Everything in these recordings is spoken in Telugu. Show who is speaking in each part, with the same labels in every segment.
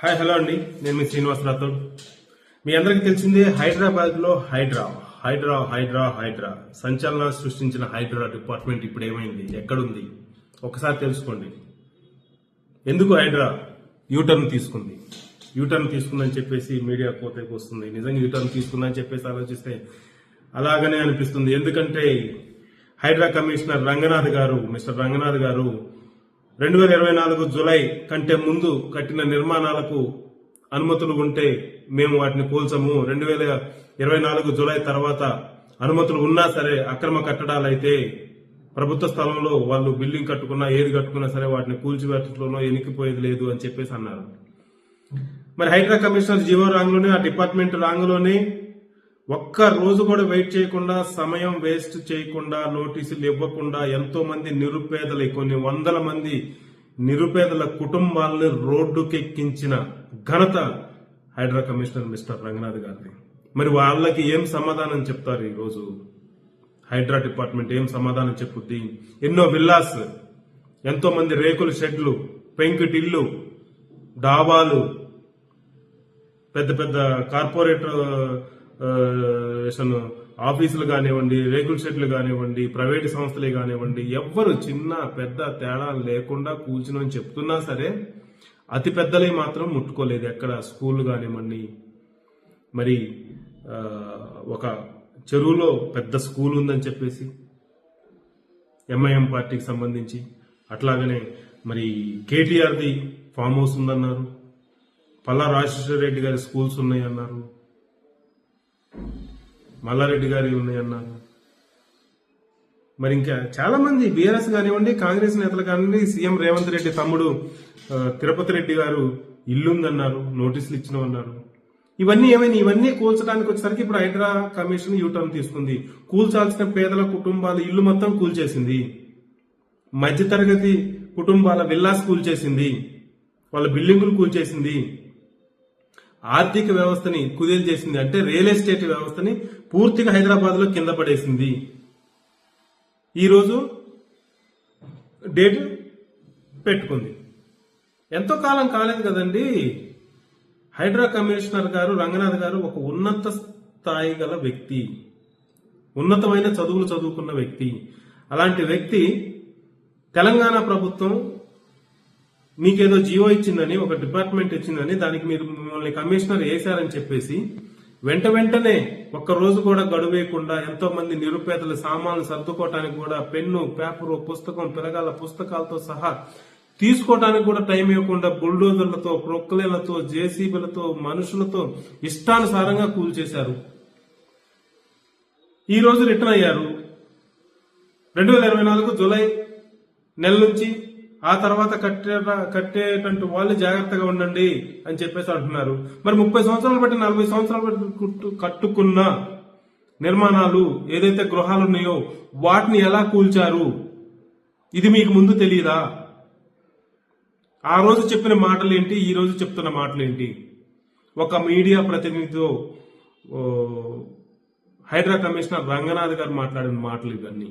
Speaker 1: హాయ్ హలో అండి, నేను మీ శ్రీనివాస్ రాథోడ్. మీ అందరికీ తెలిసిందే హైదరాబాద్ లో హైడ్రా సంచలన సృష్టించిన హైడ్రా డిపార్ట్మెంట్ ఇప్పుడు ఏమైంది, ఎక్కడుంది ఒకసారి తెలుసుకోండి. ఎందుకు హైడ్రా యూటర్న్ తీసుకుందని చెప్పేసి మీడియా కోతకు వస్తుంది. నిజంగా యూటర్న్ తీసుకుందని చెప్పేసి ఆలోచిస్తే అలాగనే అనిపిస్తుంది. ఎందుకంటే హైడ్రా కమిషనర్ మిస్టర్ రంగనాథ్ గారు 2024 జులై కంటే ముందు కట్టిన నిర్మాణాలకు అనుమతులు ఉంటే మేము వాటిని కూల్చము, 2024 జులై తర్వాత అనుమతులు ఉన్నా సరే అక్రమ కట్టడాలైతే ప్రభుత్వ స్థలంలో వాళ్ళు బిల్డింగ్ కట్టుకున్నా ఏది కట్టుకున్నా సరే వాటిని కూల్చివేతలోనో ఎనికిపోయేది లేదు అని చెప్పేసి అన్నారు. మరి హైడ్రా కమిషనర్ జీవో రాంగ్లోనే, ఆ డిపార్ట్మెంట్ రాంగ్లోనే ఒక్క రోజు కూడా వెయిట్ చేయకుండా, సమయం వేస్ట్ చేయకుండా, నోటీసులు ఇవ్వకుండా ఎంతో మంది నిరుపేదలు, కొన్ని వందల మంది నిరుపేదల కుటుంబాలను రోడ్డుకెక్కించిన ఘనత హైడ్రా కమిషనర్ మిస్టర్ రంగనాథ్ గారిది. మరి వాళ్ళకి ఏం సమాధానం చెప్తారు? ఈ రోజు హైడ్రా డిపార్ట్మెంట్ ఏం సమాధానం చెప్పుద్ది? ఎన్నో విల్లాస్, ఎంతో మంది రేకుల షెడ్లు, పెంకుటిల్లు, డాబాలు, పెద్ద పెద్ద కార్పొరేటర్ ఆఫీసులు కానివ్వండి, రేకుల షెడ్లు కానివ్వండి, ప్రైవేటు సంస్థలే కానివ్వండి, ఎవ్వరు చిన్న పెద్ద తేడా లేకుండా కూల్చునని చెప్తున్నా సరే అతి పెద్దలే మాత్రం ముట్టుకోలేదు. ఎక్కడ స్కూల్ కానివ్వండి, మరి ఒక చెరువులో పెద్ద స్కూల్ ఉందని చెప్పేసి ఎంఐఎం పార్టీకి సంబంధించి, అట్లాగనే మరి కేటీఆర్ది ఫామ్ హౌస్ ఉందన్నారు, పల్లా రాజశేఖర రెడ్డి గారి స్కూల్స్ ఉన్నాయన్నారు, మల్లారెడ్డి గారి ఉన్నాయన్నారు. మరి ఇంకా చాలా మంది బీఆర్ఎస్ కానివ్వండి, కాంగ్రెస్ నేతలు కానివ్వండి, సీఎం రేవంత్ రెడ్డి తమ్ముడు తిరుపతి రెడ్డి గారు ఇల్లుందన్నారు, నోటీసులు ఇచ్చినవన్నారు. ఇవన్నీ కూల్చడానికి వచ్చేసరికి ఇప్పుడు హైడ్రా కమిషన్ యూటర్న్ తీసుకుంది. కూల్చాల్సిన పేదల కుటుంబాల ఇల్లు మొత్తం కూల్చేసింది, మధ్యతరగతి కుటుంబాల విల్లాస్ కూల్చేసింది, వాళ్ళ బిల్డింగులు కూల్చేసింది, ఆర్థిక వ్యవస్థని కుదేలు చేసింది. అంటే రియల్ ఎస్టేట్ వ్యవస్థని పూర్తిగా హైదరాబాద్ లో కింద పడేసింది. ఈరోజు డేట్ పెట్టుకుంది. ఎంతో కాలం కాలేదు కదండి. హైడ్రా కమిషనర్ గారు రంగనాథ్ గారు ఒక ఉన్నత స్థాయి గల వ్యక్తి, ఉన్నతమైన చదువులు చదువుకున్న వ్యక్తి. అలాంటి వ్యక్తి తెలంగాణ ప్రభుత్వం మీకేదో జియో ఇచ్చిందని, ఒక డిపార్ట్మెంట్ ఇచ్చిందని, దానికి మీరు మిమ్మల్ని కమిషనర్ వేశారని చెప్పేసి వెంటనే ఒక్క రోజు కూడా గడువేయకుండా ఎంతో మంది నిరుపేదల సామాన్లు సర్దుకోవటానికి కూడా పెన్ను, పేపరు, పుస్తకం, పిల్లగాళ్ళ పుస్తకాలతో సహా తీసుకోవడానికి కూడా టైం ఇవ్వకుండా బుల్డోజర్లతో, ప్రొక్లేలతో, జేసీబీలతో, మనుషులతో ఇష్టానుసారంగా కూల్చేశారు. ఈ రోజు రిటర్న్ అయ్యారు. 2024 జూలై నెల నుంచి ఆ తర్వాత కట్టేటంటూ వాళ్ళు జాగ్రత్తగా ఉండండి అని చెప్పేసి అంటున్నారు. మరి 30 సంవత్సరాలు బట్టి 40 సంవత్సరాలు బట్టి కట్టుకున్న నిర్మాణాలు ఏదైతే గృహాలు ఉన్నాయో వాటిని ఎలా కూల్చారు? ఇది మీకు ముందు తెలియదా? ఆ రోజు చెప్పిన మాటలు ఏంటి, ఈ రోజు చెప్తున్న మాటలు ఏంటి? ఒక మీడియా ప్రతినిధితో హైడ్రా కమిషనర్ రంగనాథ్ గారు మాట్లాడిన మాటలు ఇవన్నీ.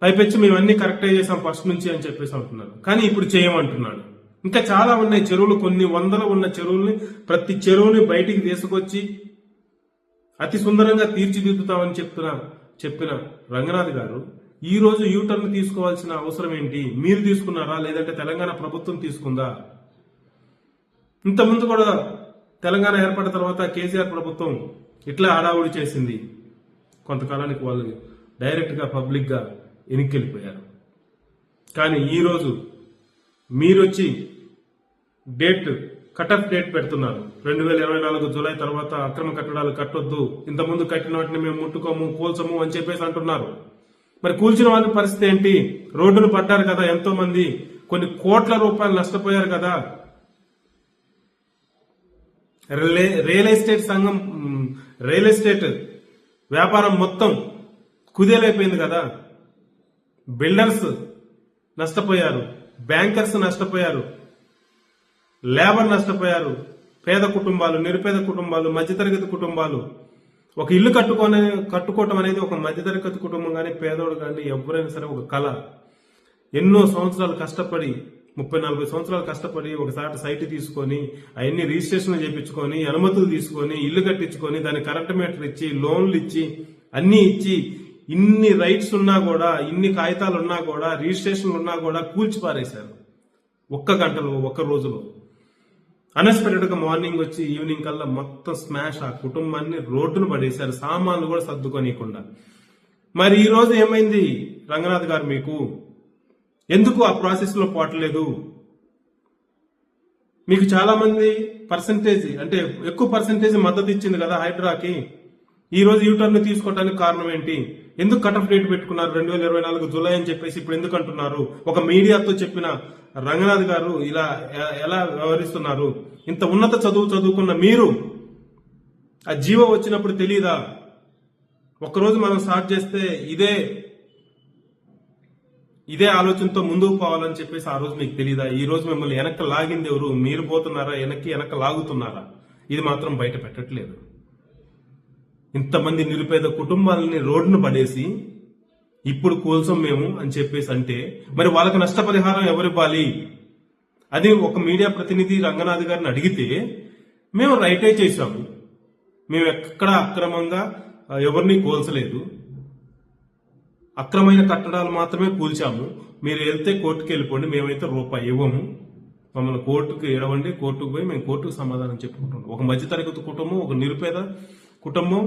Speaker 1: పైపెచ్చి మేమన్నీ కరెక్టే చేసాం ఫస్ట్ నుంచి అని చెప్పేసి అంటున్నారు. కానీ ఇప్పుడు చేయమంటున్నాడు. ఇంకా చాలా ఉన్నాయి చెరువులు, కొన్ని వందలు ఉన్న చెరువుల్ని, ప్రతి చెరువుని బయటికి తీసుకొచ్చి అతి సుందరంగా తీర్చిదిద్దుతామని చెప్పిన రంగనాథ్ గారు ఈ రోజు యూటర్న్ తీసుకోవాల్సిన అవసరం ఏంటి? మీరు తీసుకున్నారా, లేదంటే తెలంగాణ ప్రభుత్వం తీసుకుందా? ఇంతకుముందు కూడా తెలంగాణ ఏర్పడిన తర్వాత కేసీఆర్ ప్రభుత్వం ఇట్లా హడావుడి చేసింది. కొంతకాలానికి వాళ్ళు డైరెక్ట్ గా పబ్లిక్ గా ఎనికెళ్ళిపోయారు. కానీ ఈరోజు మీరొచ్చి కట్ ఆఫ్ డేట్ పెడుతున్నారు. 2024 జూలై తర్వాత అక్రమ కట్టడాలు కట్టొద్దు, ఇంతకుముందు కట్టిన వాటిని మేము ముట్టుకోము, కూల్చము అని చెప్పేసి అంటున్నారు. మరి కూల్చిన వాళ్ళ పరిస్థితి ఏంటి? రోడ్డును పడ్డారు కదా ఎంతో మంది, కొన్ని కోట్ల రూపాయలు నష్టపోయారు కదా. రియల్ ఎస్టేట్ వ్యాపారం మొత్తం కుదేలైపోయింది కదా. బిల్డర్స్ నష్టపోయారు, బ్యాంకర్స్ నష్టపోయారు, లేబర్ నష్టపోయారు, పేద కుటుంబాలు, నిరుపేద కుటుంబాలు, మధ్యతరగతి కుటుంబాలు. ఒక ఇల్లు కట్టుకోవటం అనేది ఒక మధ్యతరగతి కుటుంబం కానీ, పేదోడు కానీ, ఎవరైనా సరే ఒక కళ. ఎన్నో సంవత్సరాలు కష్టపడి 30-40 సంవత్సరాలు కష్టపడి ఒకసారి సైట్ తీసుకొని అవన్నీ రిజిస్ట్రేషన్ చేయించుకొని అనుమతులు తీసుకొని ఇల్లు కట్టించుకొని దాని కరెంట్ మీటర్ ఇచ్చి లోన్లు ఇచ్చి అన్ని ఇచ్చి ఇన్ని రైట్స్ ఉన్నా కూడా ఇన్ని కాగితాలు ఉన్నా కూడా రిజిస్ట్రేషన్లు ఉన్నా కూడా కూల్చి పారేశారు ఒక్క గంటలో ఒక్క రోజులో. అన్ఎక్స్పెక్టెడ్ గా మార్నింగ్ వచ్చి ఈవినింగ్ కల్లా మొత్తం స్మాష్ ఆ కుటుంబాన్ని రోడ్డును పడేశారు, సామాన్లు కూడా సర్దుకోనీయకుండా. మరి ఈ రోజు ఏమైంది రంగనాథ్ గారు, మీకు ఎందుకు ఆ ప్రాసెస్ లో పోవట్లేదు? మీకు చాలా మంది పర్సంటేజ్ అంటే ఎక్కువ పర్సంటేజ్ మద్దతు ఇచ్చింది కదా హైడ్రాకి. ఈ రోజు యూటర్న్ తీసుకోవడానికి కారణం ఏంటి? ఎందుకు కట్ ఆఫ్ డేట్ పెట్టుకున్నారు 2024 జూలై అని చెప్పేసి ఇప్పుడు ఎందుకు అంటున్నారు? ఒక మీడియాతో చెప్పిన రంగనాథ్ గారు ఇలా ఎలా వ్యవహరిస్తున్నారు? ఇంత ఉన్నత చదువుకున్న మీరు ఆ జీవో వచ్చినప్పుడు తెలియదా? ఒక్కరోజు మనం స్టార్ట్ చేస్తే ఇదే ఆలోచనతో ముందుకు పోవాలని చెప్పేసి ఆ రోజు మీకు తెలియదా? ఈ రోజు మిమ్మల్ని వెనక్కి లాగింది ఎవరు? మీరు పోతున్నారా? వెనక్కి లాగుతున్నారా? ఇది మాత్రం బయట పెట్టట్లేదు. ఇంతమంది నిరుపేద కుటుంబాలని రోడ్డును పడేసి ఇప్పుడు కూల్సం మేము అని చెప్పేసి అంటే మరి వాళ్ళకి నష్టపరిహారం ఎవరివ్వాలి? అది ఒక మీడియా ప్రతినిధి రంగనాథ్ గారిని అడిగితే మేము రైటే చేశాము, మేము ఎక్కడ అక్రమంగా ఎవరిని కూల్చలేదు, అక్రమైన కట్టడాలు మాత్రమే కూల్చాము, మీరు వెళ్తే కోర్టుకు వెళ్ళిపోండి, మేమైతే రూపాయి ఇవ్వము, మమ్మల్ని కోర్టుకు ఎడవండి, కోర్టుకు పోయి మేము కోర్టుకు సమాధానం చెప్పుకుంటాం. ఒక మధ్యతరగతి కుటుంబం, ఒక నిరుపేద కుటుంబం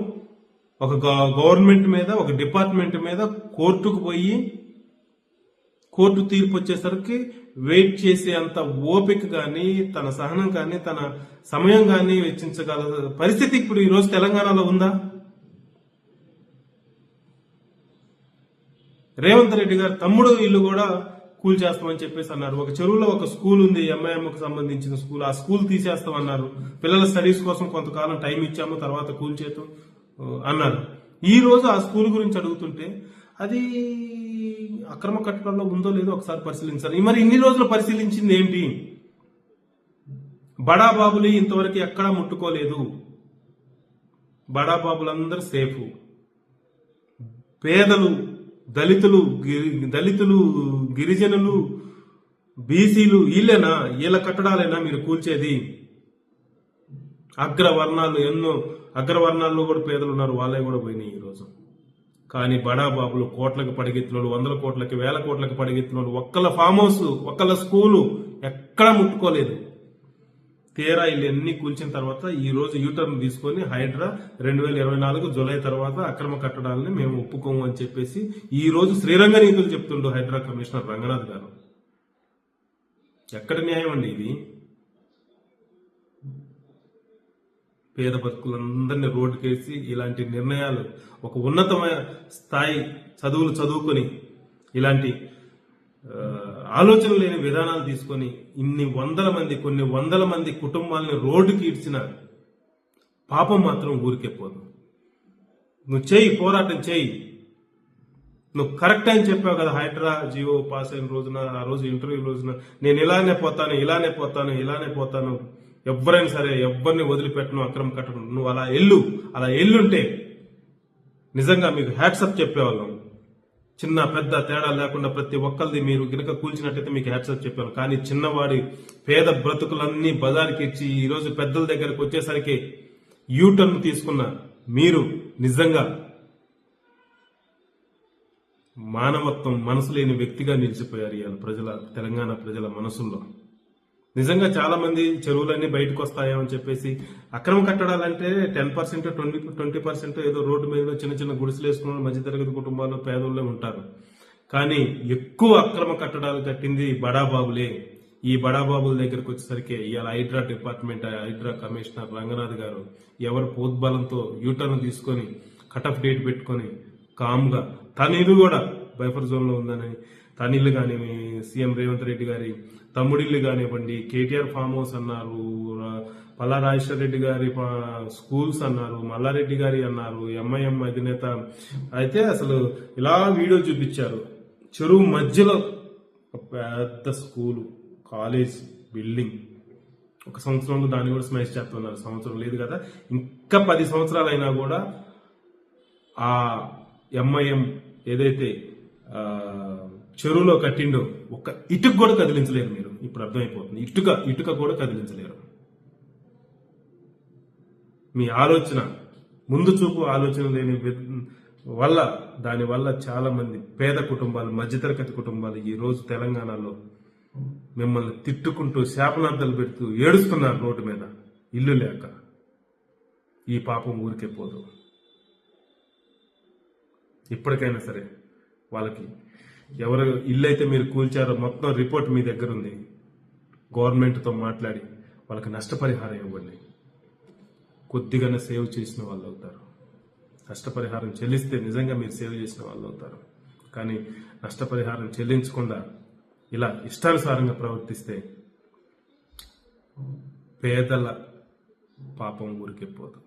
Speaker 1: ఒక గవర్నమెంట్ మీద, ఒక డిపార్ట్మెంట్ మీద కోర్టుకు పోయి కోర్టు తీర్పు వచ్చేసరికి వెయిట్ చేసే అంత ఓపిక కానీ, తన సహనం కానీ, తన సమయం కానీ వెచ్చించగల పరిస్థితి ఇప్పుడు ఈరోజు తెలంగాణలో ఉందా? రేవంత్ రెడ్డి గారు తమ్ముడు ఇల్లు కూడా కూల్ చేస్తామని చెప్పేసి అన్నారు. ఒక చెరువులో ఒక స్కూల్ ఉంది, ఎంఐఎంకు సంబంధించిన స్కూల్, ఆ స్కూల్ తీసేస్తామన్నారు. పిల్లల స్టడీస్ కోసం కొంతకాలం టైం ఇచ్చాము, తర్వాత కూల్ చేద్దాం అన్నారు. ఈ రోజు ఆ స్కూల్ గురించి అడుగుతుంటే అది అక్రమ కట్టడంలో ఉందో లేదో ఒకసారి పరిశీలించాలి. మరి ఇన్ని రోజులు పరిశీలించింది ఏంటి? బడాబాబులు ఇంతవరకు ఎక్కడా ముట్టుకోలేదు. బడాబాబులందరూ సేఫ్. పేదలు, దళితులు, గిరిజనులు, బీసీలు వీళ్ళ కట్టడాలేనా మీరు కూల్చేది? అగ్రవర్ణాల్లో కూడా పేదలు ఉన్నారు, వాళ్ళే కూడా పోయినాయి ఈరోజు. కానీ బడాబాబులు కోట్లకు పడిగెత్తినోళ్ళు, 100 కోట్లకి 1000 కోట్లకి పడిగెత్తినోళ్ళు ఒక్కళ్ళ ఫామ్ హౌస్, ఒక్కళ్ళ స్కూలు ఎక్కడా ముట్టుకోలేదు. తీరా వీళ్ళు ఎన్ని కూల్చిన తర్వాత ఈ రోజు యూటర్న్ తీసుకొని హైడ్రా 2024 జూలై తర్వాత అక్రమ కట్టడాలని మేము ఒప్పుకోము అని చెప్పేసి ఈ రోజు శ్రీరంగ నీతులు చెప్తుండు హైడ్రా కమిషనర్ రంగనాథ్ గారు. ఎక్కడ న్యాయం అండి ఇది? పేద బతుకులందరినీ రోడ్డుకేసి ఇలాంటి నిర్ణయాలు, ఒక ఉన్నతమైన స్థాయి చదువులు చదువుకొని ఇలాంటి ఆలోచన లేని విధానాలు తీసుకొని కొన్ని వందల మంది కుటుంబాలని రోడ్డుకి ఇడ్చిన పాపం మాత్రం ఊరికే పోదు. నువ్వు చేయి, పోరాటం చేయి. నువ్వు కరెక్ట్ అని చెప్పావు కదా హైడ్రా జియో పాస్ అయిన రోజున, ఆ రోజు ఇంటర్వ్యూ రోజున, నేను ఇలానే పోతాను, ఎవరైనా సరే ఎవరిని వదిలిపెట్టను, అక్రమ కట్టను, నువ్వు అలా ఎల్లుంటే నిజంగా మీకు హ్యాట్సప్ చెప్పేవాళ్ళం. చిన్న పెద్ద తేడా లేకుండా ప్రతి ఒక్కరిది మీరు గినక కూల్చినట్టయితే మీకు హ్యాట్సప్ చెప్పాను. కానీ చిన్నవాడి పేద బ్రతుకులన్నీ బజార్కి ఇచ్చి ఈరోజు పెద్దల దగ్గరకు వచ్చేసరికి యూటర్న్ తీసుకున్న మీరు నిజంగా మానవత్వం మనసు లేని వ్యక్తిగా నిలిచిపోయారు ఇవాళ తెలంగాణ ప్రజల మనసుల్లో. నిజంగా చాలా మంది చెరువులన్నీ బయటకు వస్తాయని చెప్పేసి అక్రమ కట్టడాలంటే 10% 20% ఏదో రోడ్డు మీద చిన్న చిన్న గుడిసెలు వేసుకున్న మధ్యతరగతి కుటుంబాల్లో పేదోళ్ళే ఉంటారు. కానీ ఎక్కువ అక్రమ కట్టడాలు కట్టింది బడాబాబులే. ఈ బడాబాబుల దగ్గరకు వచ్చేసరికి ఇవాళ హైడ్రా డిపార్ట్మెంట్, హైడ్రా కమిషనర్ రంగనాథ్ గారు ఎవరు పోద్బలంతో యూటర్న్ తీసుకొని కట్ ఆఫ్ డేట్ పెట్టుకొని కామ్గా తన ఇల్లు కూడా బైఫర్ జోన్ లో ఉందని తన ఇల్లు కానీ, సీఎం రేవంత్ రెడ్డి గారి తమ్ముడిల్లు కానివ్వండి, కేటీఆర్ ఫామ్ హౌస్ అన్నారు, పల్లా రాజేశ్వర రెడ్డి గారి స్కూల్స్ అన్నారు, మల్లారెడ్డి గారి అన్నారు, ఎంఐఎం అధినేత అయితే అసలు ఇలా వీడియో చూపించారు. చెరువు మధ్యలో పెద్ద స్కూలు, కాలేజ్ బిల్డింగ్, ఒక సంవత్సరంలో దాన్ని కూడా స్మాష్ చేస్తున్నారు. సంవత్సరం లేదు కదా, ఇంకా 10 సంవత్సరాలు అయినా కూడా ఆ ఎంఐఎం ఏదైతే చెరువులో కట్టిండో ఒక్క ఇటుకు కూడా కదిలించలేరు మీరు. ఇప్పుడు అర్థమైపోతుంది. ఇటుక కూడా కదిలించలేరు. మీ ఆలోచన, ముందు చూపు ఆలోచన లేని వల్ల, దానివల్ల చాలా మంది పేద కుటుంబాలు, మధ్యతరగతి కుటుంబాలు ఈ రోజు తెలంగాణలో మిమ్మల్ని తిట్టుకుంటూ శాపనార్థాలు పెడుతూ ఏడుస్తున్నారు రోడ్డు మీద, ఇల్లు లేక. ఈ పాపం ఊరికే పోదు. ఇప్పటికైనా సరే వాళ్ళకి ఎవరు ఇల్లు అయితే మీరు కూల్చారో మొత్తం రిపోర్ట్ మీ దగ్గర ఉంది. గవర్నమెంట్తో మాట్లాడి వాళ్ళకి నష్టపరిహారం ఇవ్వండి. కొద్దిగానే సేవ్ చేసిన వాళ్ళు అవుతారు. నష్టపరిహారం చెల్లిస్తే నిజంగా మీరు సేవ్ చేసిన వాళ్ళు అవుతారు. కానీ నష్టపరిహారం చెల్లించకుండా ఇలా ఇష్టానుసారంగా ప్రవర్తిస్తే పేదల పాపం ఊరికే పోదు.